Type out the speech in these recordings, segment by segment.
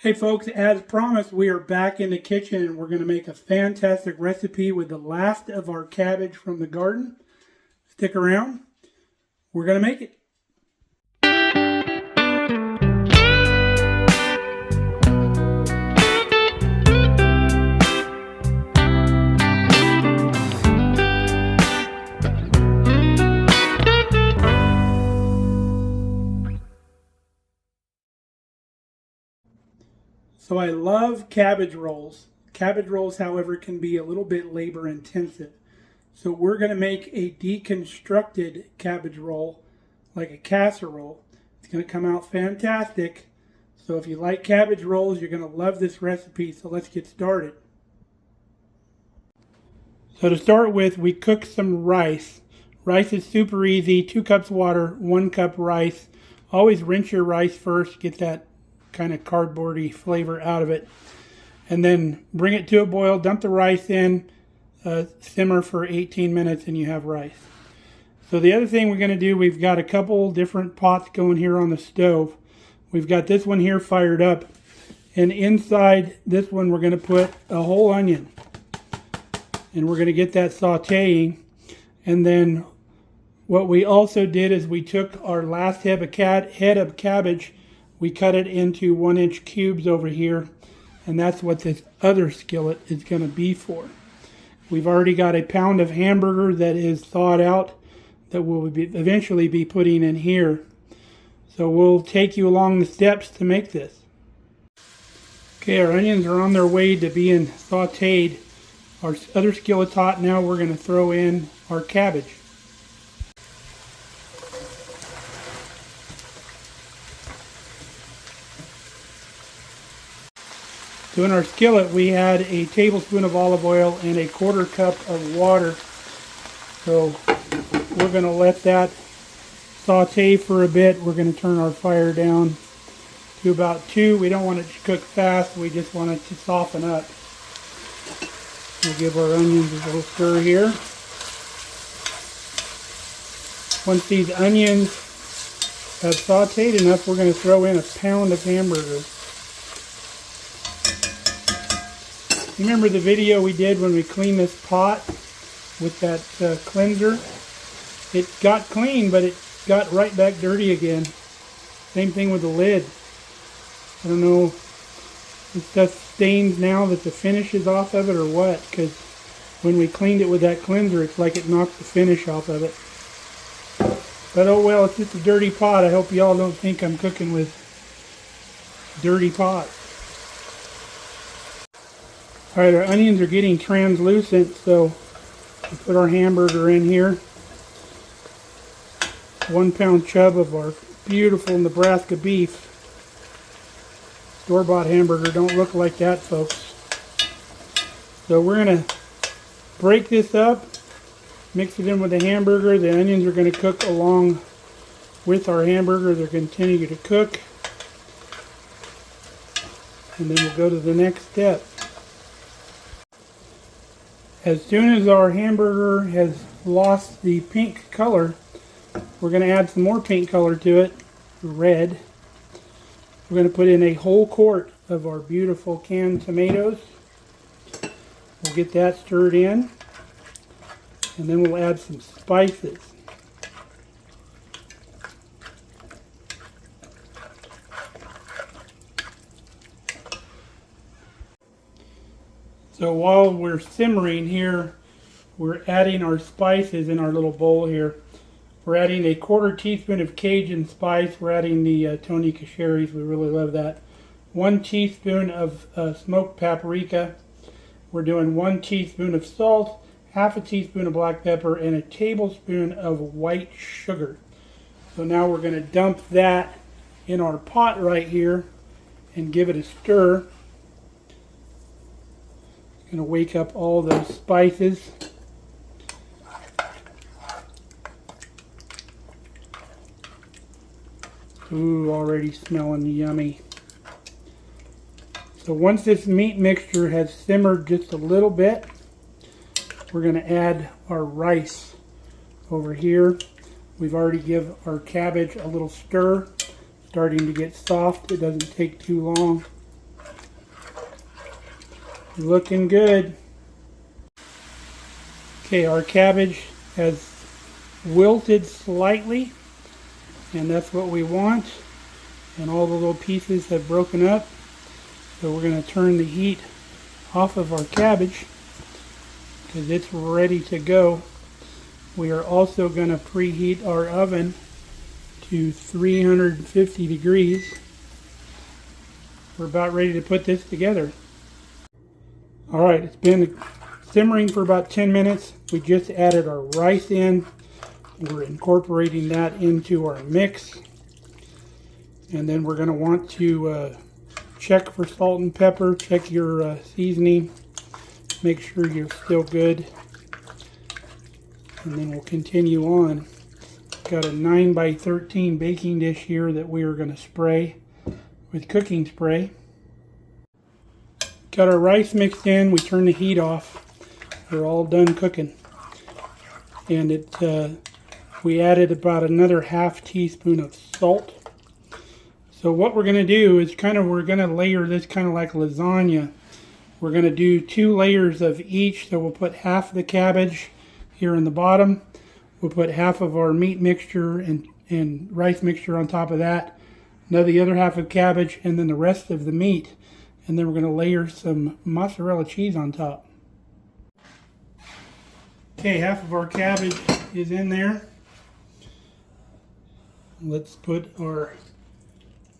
Hey folks, as promised, we are back in the kitchen and we're going to make a fantastic recipe with the last of our cabbage from the garden. Stick around. We're going to make it. So I love cabbage rolls. Cabbage rolls, however, can be a little bit labor intensive. So we're going to make a deconstructed cabbage roll, like a casserole. It's going to come out fantastic. So if you like cabbage rolls, you're going to love this recipe. So let's get started. So to start with, we cook some rice. Rice is super easy. 2 cups water, 1 cup rice. Always rinse your rice first, get that kind of cardboardy flavor out of it, and then bring it to a boil, dump the rice in, simmer for 18 minutes, and you have rice. So the other thing we're going to do, we've got a couple different pots going here on the stove. We've got this one here fired up, and inside this one we're going to put a whole onion, and we're going to get that sauteing. And then what we also did is we took our last head of cabbage, we cut it into 1-inch cubes over here, and that's what this other skillet is going to be for. We've already got a pound of hamburger that is thawed out that we'll eventually be putting in here. So we'll take you along the steps to make this. Okay, our onions are on their way to being sauteed. Our other skillet's hot. Now we're going to throw in our cabbage. So in our skillet we had a tablespoon of olive oil and a 1/4 cup of water. So we're going to let that saute for a bit. We're going to turn our fire down to about 2. We don't want it to cook fast, we just want it to soften up. We'll give our onions a little stir here. Once these onions have sauteed enough, we're going to throw in a pound of hamburger. Remember the video we did when we cleaned this pot with that cleanser? It got clean, but it got right back dirty again. Same thing with the lid. I don't know if this stuff stains now that the finish is off of it or what, because when we cleaned it with that cleanser, it's like it knocked the finish off of it. But oh well, it's just a dirty pot. I hope y'all don't think I'm cooking with dirty pots. Alright, our onions are getting translucent, so we put our hamburger in here. 1 pound chub of our beautiful Nebraska beef. Store-bought hamburger don't look like that, folks. So we're going to break this up, mix it in with the hamburger. The onions are going to cook along with our hamburger. They're going to continue to cook. And then we'll go to the next step. As soon as our hamburger has lost the pink color, we're going to add some more pink color to it, red. We're going to put in a whole quart of our beautiful canned tomatoes. We'll get that stirred in, and then we'll add some spices. So while we're simmering here, we're adding our spices in our little bowl here. We're adding a 1/4 teaspoon of Cajun spice. We're adding the Tony Casseroles. We really love that. 1 teaspoon of smoked paprika. We're doing 1 teaspoon of salt, 1/2 teaspoon of black pepper, and a tablespoon of white sugar. So now we're going to dump that in our pot right here and give it a stir. Going to wake up all those spices. Ooh, already smelling yummy. So once this meat mixture has simmered just a little bit, we're going to add our rice over here. We've already give our cabbage a little stir, starting to get soft. It doesn't take too long. Looking good. Okay, our cabbage has wilted slightly, and that's what we want. And all the little pieces have broken up. So we're going to turn the heat off of our cabbage because it's ready to go. We are also going to preheat our oven to 350 degrees. We're about ready to put this together. Alright, it's been simmering for about 10 minutes. We just added our rice in. We're incorporating that into our mix. And then we're going to want to check for salt and pepper, check your seasoning, make sure you're still good. And then we'll continue on. Got a 9x13 baking dish here that we are going to spray with cooking spray. Got our rice mixed in, we turn the heat off. We're all done cooking. And we added about another ½ teaspoon of salt. So what we're going to do is we're going to layer this kind of like lasagna. We're going to do 2 layers of each. So we'll put half the cabbage here in the bottom. We'll put half of our meat mixture and rice mixture on top of that. Now the other half of cabbage, and then the rest of the meat. And then we're going to layer some mozzarella cheese on top. Okay, half of our cabbage is in there. Let's put our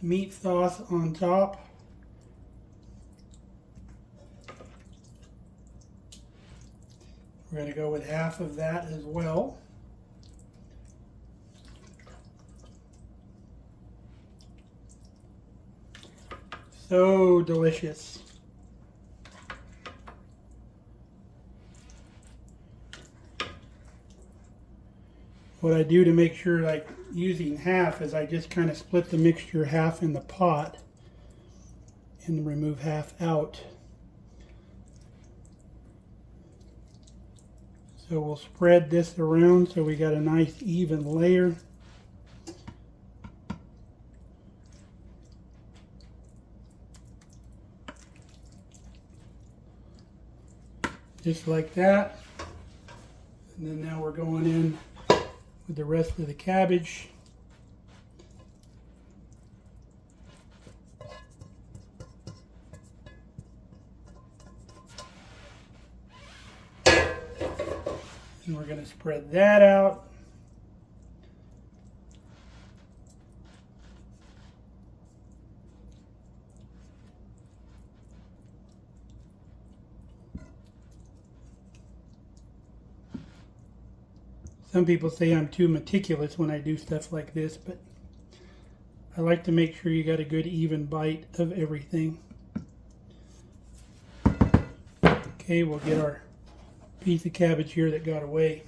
meat sauce on top. We're going to go with half of that as well. So delicious. What I do to make sure, like using half, is I just kind of split the mixture half in the pot and remove half out. So we'll spread this around so we got a nice even layer. Just like that. And then now we're going in with the rest of the cabbage. And we're going to spread that out. Some people say I'm too meticulous when I do stuff like this, but I like to make sure you got a good even bite of everything. Okay, we'll get our piece of cabbage here that got away.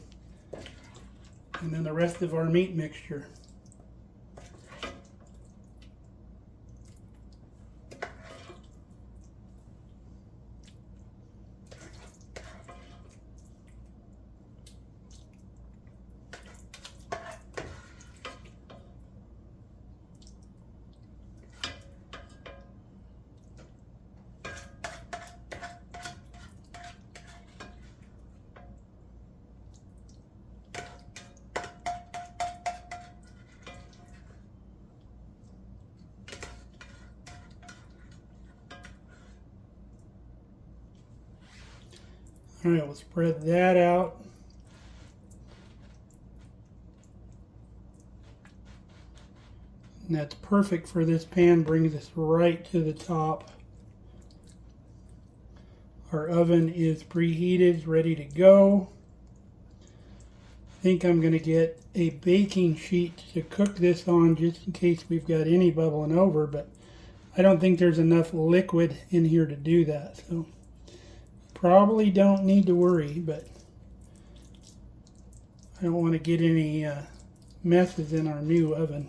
And then the rest of our meat mixture. All right, we'll spread that out. And that's perfect for this pan, brings us right to the top. Our oven is preheated, ready to go. I think I'm going to get a baking sheet to cook this on just in case we've got any bubbling over, but I don't think there's enough liquid in here to do that. So probably don't need to worry, but I don't want to get any messes in our new oven.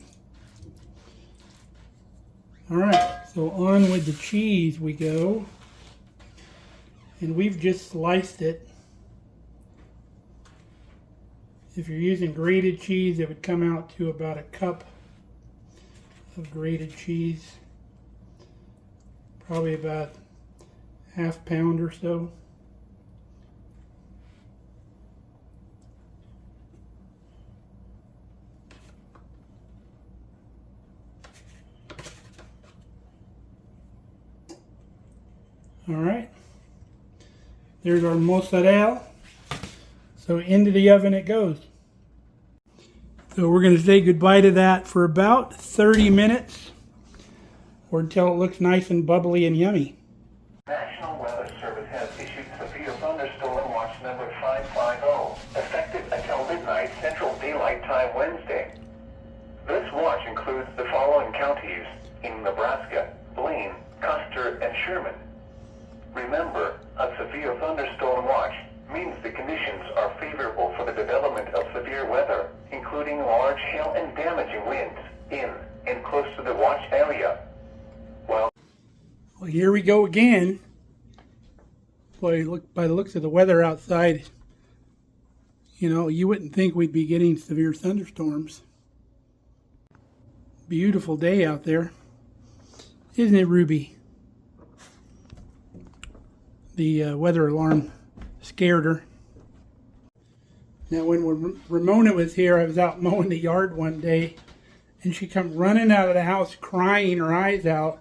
Alright, so on with the cheese we go. And we've just sliced it. If you're using grated cheese, it would come out to about a cup of grated cheese. Probably about half pound or so. All right, there's our mozzarella. So into the oven it goes. So we're going to say goodbye to that for about 30 minutes or until it looks nice and bubbly and yummy. National Weather Service has issued severe thunderstorm watch number 550, effective until midnight Central Daylight Time Wednesday. This watch includes the following counties in Nebraska: Blaine, Custer, and Sherman. Remember, a severe thunderstorm watch means the conditions are favorable for the development of severe weather, including large hail and damaging winds in and close to the watch area. Well, here we go again. Boy, look, by the looks of the weather outside, you know, you wouldn't think we'd be getting severe thunderstorms. Beautiful day out there. Isn't it, Ruby? The weather alarm scared her. Now when Ramona was here, I was out mowing the yard one day and she come running out of the house crying her eyes out.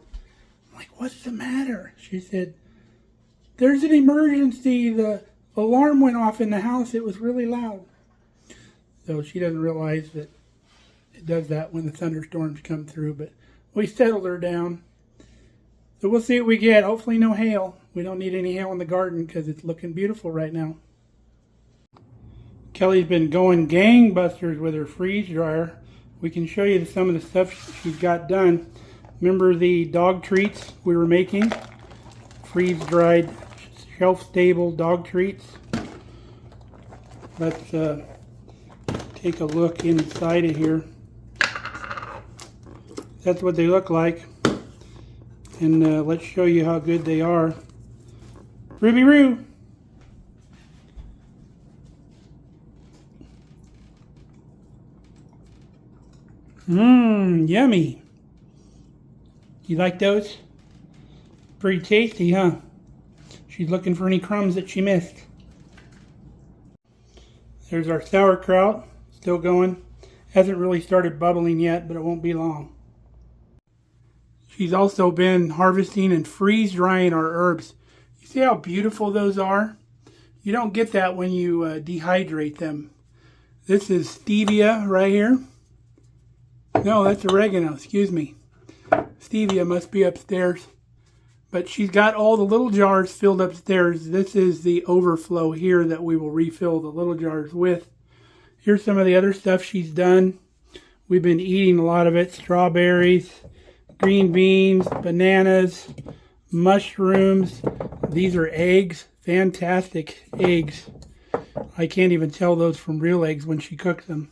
I'm like, what's the matter? She said, there's an emergency. The alarm went off in the house. It was really loud. So she doesn't realize that it does that when the thunderstorms come through, but we settled her down. So we'll see what we get. Hopefully no hail. We don't need any hail in the garden because it's looking beautiful right now. Kelly's been going gangbusters with her freeze dryer. We can show you some of the stuff she's got done. Remember the dog treats we were making? Freeze-dried, shelf-stable dog treats. Let's take a look inside of here. That's what they look like. And let's show you how good they are. Ruby Roo! Mmm, yummy. You like those? Pretty tasty, huh? She's looking for any crumbs that she missed. There's our sauerkraut, still going. Hasn't really started bubbling yet, but it won't be long. She's also been harvesting and freeze drying our herbs. You see how beautiful those are? You don't get that when you dehydrate them. This is stevia right here. No, that's oregano, excuse me. Stevia must be upstairs. But she's got all the little jars filled upstairs. This is the overflow here that we will refill the little jars with. Here's some of the other stuff she's done. We've been eating a lot of it. Strawberries, green beans, bananas, mushrooms. These are eggs. Fantastic eggs. I can't even tell those from real eggs when she cooks them.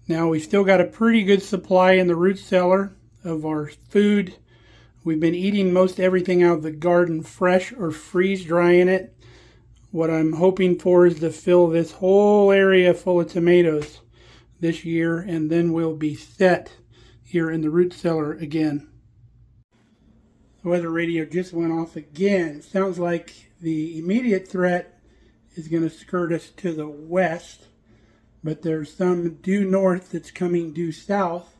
Now we've still got a pretty good supply in the root cellar of our food. We've been eating most everything out of the garden fresh or freeze drying it. What I'm hoping for is to fill this whole area full of tomatoes this year, and then we'll be set here in the root cellar again. The weather radio just went off again. It sounds like the immediate threat is going to skirt us to the west, but there's some due north that's coming due south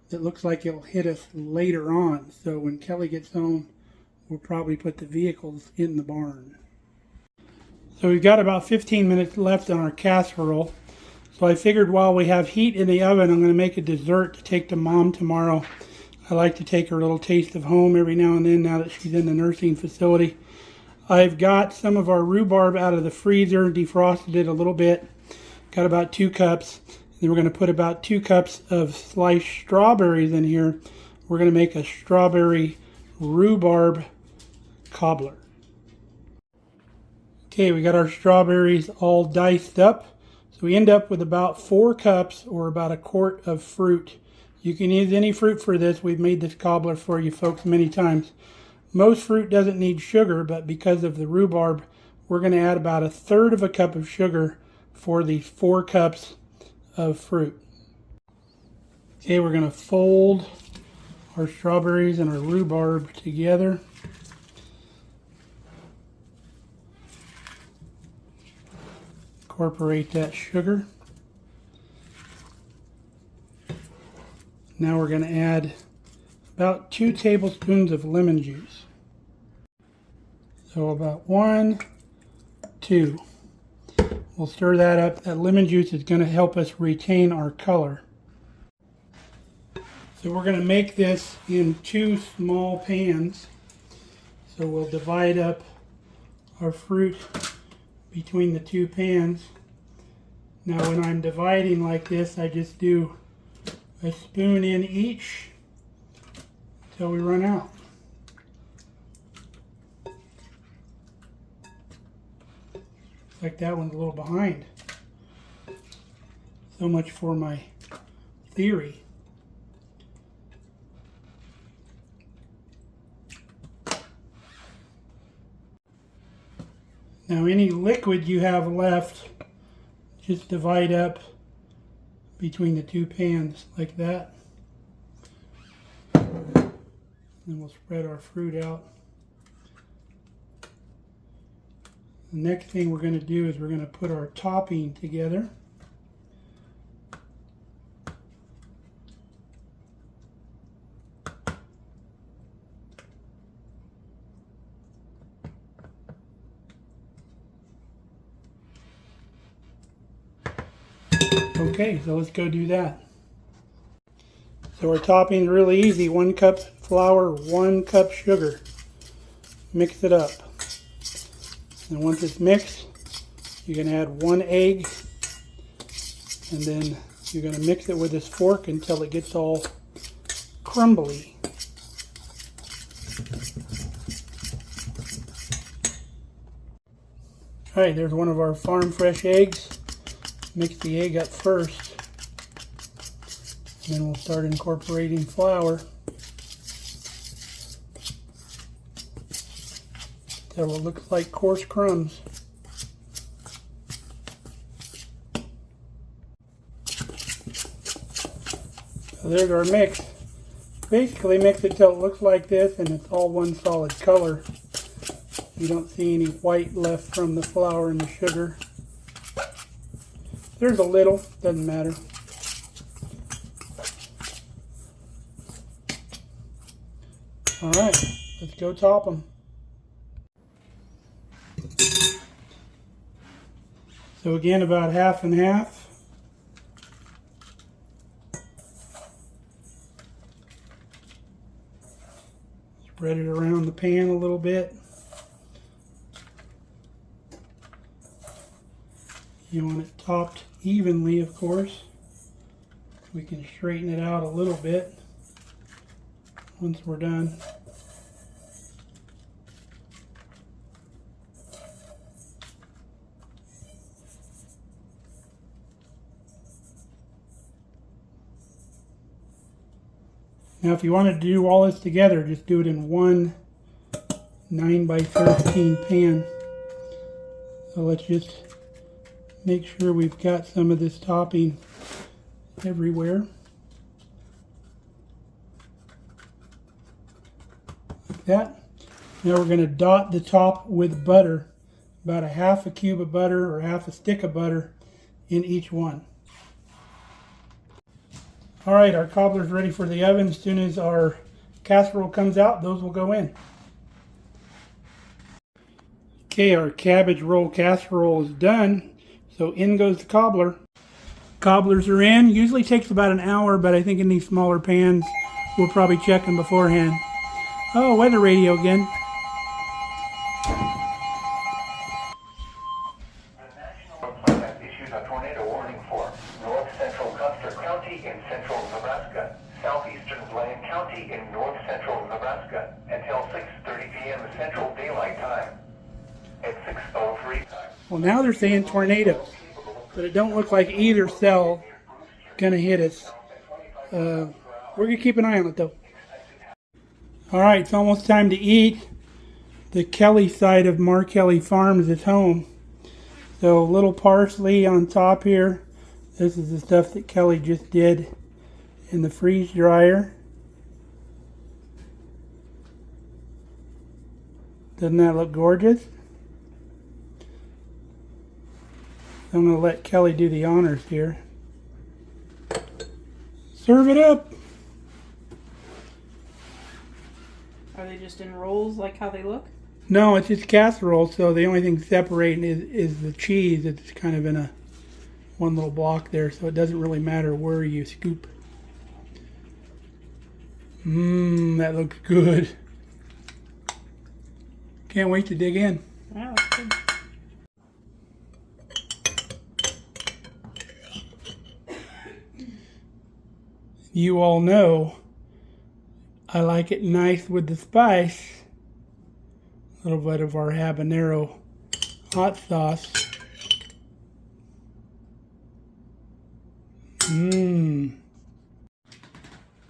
that looks like it'll hit us later on. So when Kelly gets home, we'll probably put the vehicles in the barn. So we've got about 15 minutes left on our casserole. So I figured while we have heat in the oven, I'm going to make a dessert to take to Mom tomorrow. I like to take her a little taste of home every now and then now that she's in the nursing facility. I've got some of our rhubarb out of the freezer, defrosted it a little bit. Got about 2 cups. Then we're going to put about 2 cups of sliced strawberries in here. We're going to make a strawberry rhubarb cobbler. Okay, we got our strawberries all diced up. So we end up with about 4 cups or about a quart of fruit. You can use any fruit for this. We've made this cobbler for you folks many times. Most fruit doesn't need sugar, but because of the rhubarb, we're going to add about 1/3 cup of sugar for these 4 cups of fruit. Okay, we're going to fold our strawberries and our rhubarb together. incorporate that sugar. Now we're going to add about 2 tablespoons of lemon juice. So about 1, 2. We'll stir that up. That lemon juice is going to help us retain our color. So we're going to make this in 2 small pans. So we'll divide up our fruit between the 2 pans. Now when I'm dividing like this, I just do a spoon in each until we run out. Like that one's a little behind. So much for my theory. Now any liquid you have left, just divide up between the 2 pans like that. Then we'll spread our fruit out. The next thing we're going to do is we're going to put our topping together. Okay, so let's go do that. So our topping is really easy. 1 cup flour, 1 cup sugar. Mix it up. And once it's mixed, you're going to add 1 egg. And then you're going to mix it with this fork until it gets all crumbly. Alright, there's one of our farm fresh eggs. Mix the egg up first, and then we'll start incorporating flour until it looks like coarse crumbs. So there's our mix. Basically mix it till it looks like this and it's all one solid color. You don't see any white left from the flour and the sugar. There's a little, doesn't matter. Alright, let's go top them. So again, about half and half. Spread it around the pan a little bit. You want it topped evenly, of course. We can straighten it out a little bit once we're done. Now if you want to do all this together, just do it in one 9x13 pan. So let's just make sure we've got some of this topping everywhere. Like that. Now we're going to dot the top with butter. About a half a cube of butter or half a stick of butter in each one. Alright, our cobbler's ready for the oven. As soon as our casserole comes out, those will go in. Okay, our cabbage roll casserole is done. So in goes the cobbler. Cobblers are in. Usually takes about an hour, but I think in these smaller pans, we'll probably check them beforehand. Oh, weather radio again. The National Weather has issued a tornado warning for north central Custer County in central Nebraska, southeastern Blaine County in north central Nebraska, until 6:30 p.m. Central Daylight Time. At 6:03 time. Well, now they're saying tornadoes, but it don't look like either cell gonna hit us. We're gonna keep an eye on it though. All right, it's almost time to eat. The Kelly side of Markelly Farm is home. So a little parsley on top here. This is the stuff that Kelly just did in the freeze dryer. Doesn't that look gorgeous? So I'm going to let Kelly do the honors here. Serve it up. Are they just in rolls like how they look? No, it's just casserole, so the only thing separating is the cheese. It's kind of in a one little block there, so it doesn't really matter where you scoop. That looks good. Can't wait to dig in. Wow, that's good. You all know I like it nice with the spice. A little bit of our habanero hot sauce.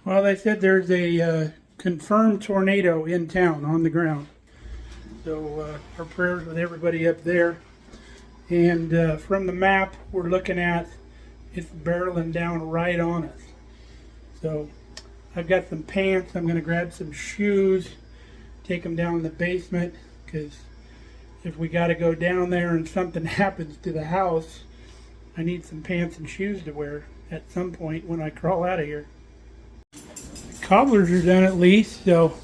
Well, they said there's a confirmed tornado in town on the ground. So our prayers with everybody up there. And from the map we're looking at, it's barreling down right on us. So I've got some pants. I'm going to grab some shoes, take them down in the basement, because if we got to go down there and something happens to the house, I need some pants and shoes to wear at some point when I crawl out of here. The cobblers are done at least, so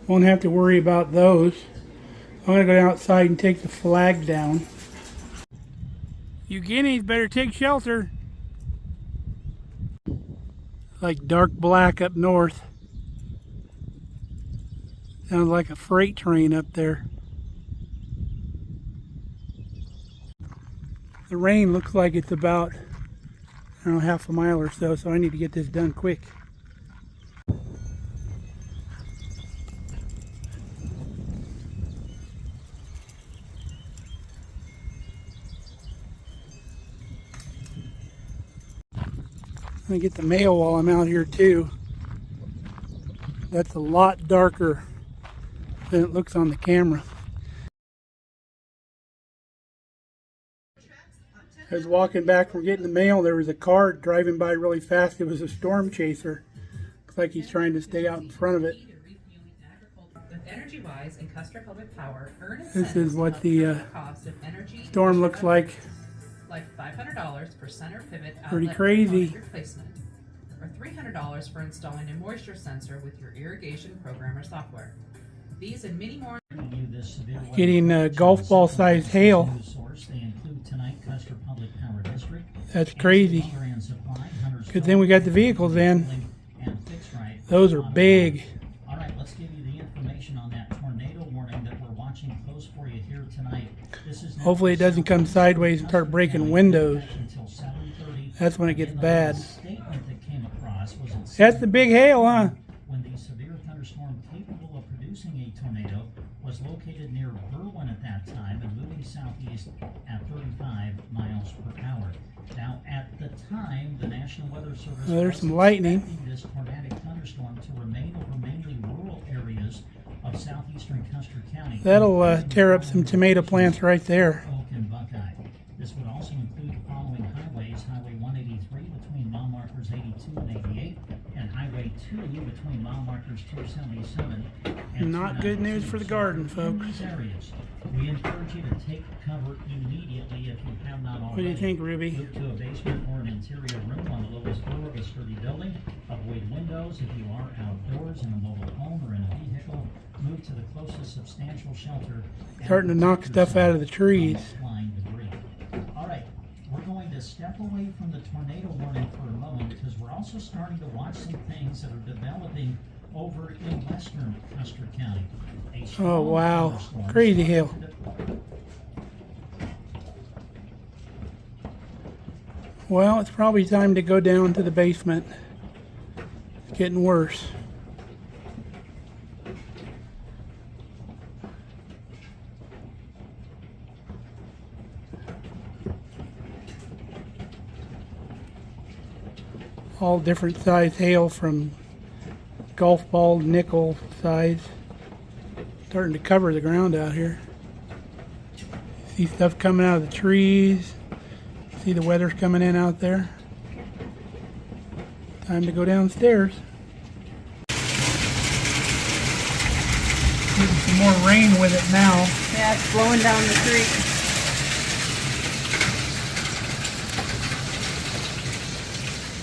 won't have to worry about those. I'm going to go outside and take the flag down. You guineas better take shelter. Like dark black up north. Sounds like a freight train up there. The rain looks like it's about, I don't know, half a mile or so, so I need to get this done quick. I'm gonna get the mail while I'm out here too. That's a lot darker than it looks on the camera. I was walking back from getting the mail. There was a car driving by really fast. It was a storm chaser. Looks like he's trying to stay out in front of it. This is what the storm looks like. Like $500 per center pivot Pretty outlet crazy. replacement, or $300 for installing a moisture sensor with your irrigation programmer software. These and many more. Getting golf ball sized hail. That's crazy. Good thing we got the vehicles in. Those are big. All right, let's give you the information on that tornado warning that we're watching close for you here tonight. Hopefully it doesn't come sideways and start breaking windows. That's when it gets bad. That's the big hail, huh? When the severe thunderstorm capable of producing a tornado was located near Berwyn at that time and moving southeast at 35 miles per hour. Now, at the time, the National Weather Service There's some lightning. expecting this tornadic thunderstorm to remain over mainly rural areas of southeastern Custer County. That'll tear up some tomato plants right there. Oak and Buckeye. This would also include the following highways: Highway 183 between mile markers 82 and 88, and Highway 2 between mile markers 277 and Not good news for the garden, folks. In these areas, we encourage you to take cover immediately if you have not already. What do you think, Ruby? Move to a basement or an interior room on the lowest floor of a sturdy building. Avoid windows if you are outdoors in a mobile home or in a vehicle. Move to the closest substantial shelter. Starting to knock stuff out of the trees. Flying debris. All right, we're going to step away from the tornado warning for a moment because we're also starting to watch some things that are developing over in western Custer County. Oh wow, crazy hail. Well, it's probably time to go down to the basement. It's getting worse. All different size hail from golf ball nickel size. Starting to cover the ground out here. See stuff coming out of the trees. See the weather's coming in out there. Time to go downstairs. Getting some more rain with it now. Yeah, it's blowing down the creek.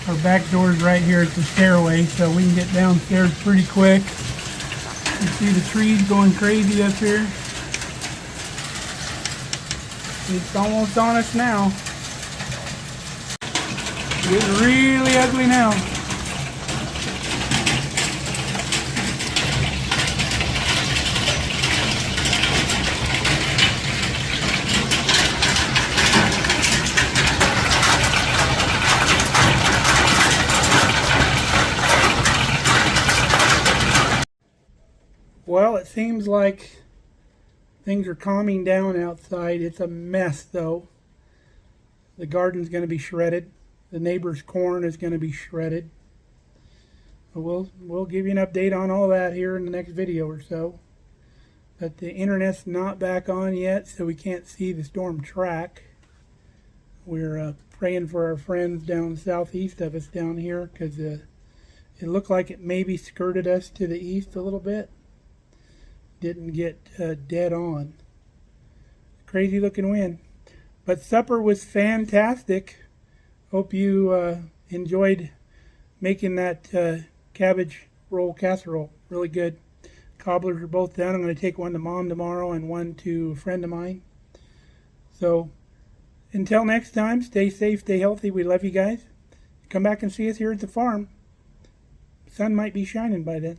Our back door's right here at the stairway, so we can get downstairs pretty quick. You see the trees going crazy up here. It's almost on us now. Getting really ugly now. Well, it seems like things are calming down outside. It's a mess, though. The garden's going to be shredded. The neighbor's corn is going to be shredded. But we'll give you an update on all that here in the next video or so. But the internet's not back on yet, so we can't see the storm track. We're praying for our friends down southeast of us down here, because it looked like it maybe skirted us to the east a little bit. Didn't get dead on. Crazy looking wind. But supper was fantastic. Hope you enjoyed making that cabbage roll casserole. Really good. Cobblers are both done. I'm going to take one to Mom tomorrow and one to a friend of mine. So until next time, stay safe, stay healthy. We love you guys. Come back and see us here at the farm. The sun might be shining by then.